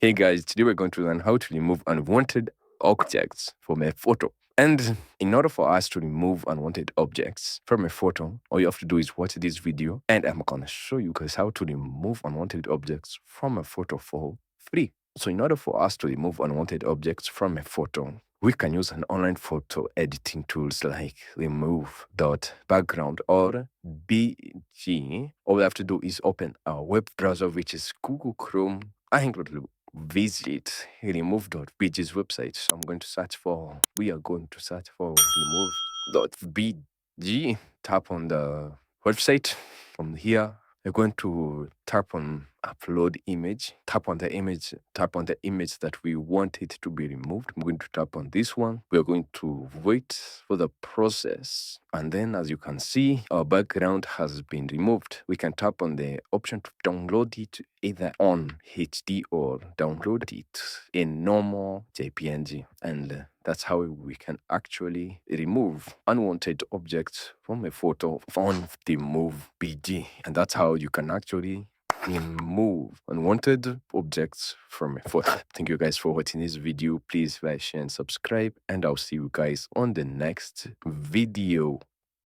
Hey guys, today we're going to learn how to remove unwanted objects from a photo. And in order for us to remove unwanted objects from a photo, all you have to do is watch this video and I'm going to show you guys how to remove unwanted objects from a photo for free. So in order for us to remove unwanted objects from a photo, we can use an online photo editing tools like remove.background or BG. All we have to do is open our web browser, which is Google Chrome. I'm going to visit remove.bg's website. So we are going to search for remove.bg. Tap on the website. From here, we're going to tap on upload image. Tap on the image that we want it to be removed. I'm going to tap on this one. We're going to wait for the process. And then as you can see, our background has been removed. We can tap on the option to download it either on HD or download it in normal JPNG. And that's how we can actually remove unwanted objects from a photo on the Move BG. And that's how you can actually remove unwanted objects from a photo. Thank you guys for watching this video. Please like, share, and subscribe. And I'll see you guys on the next video.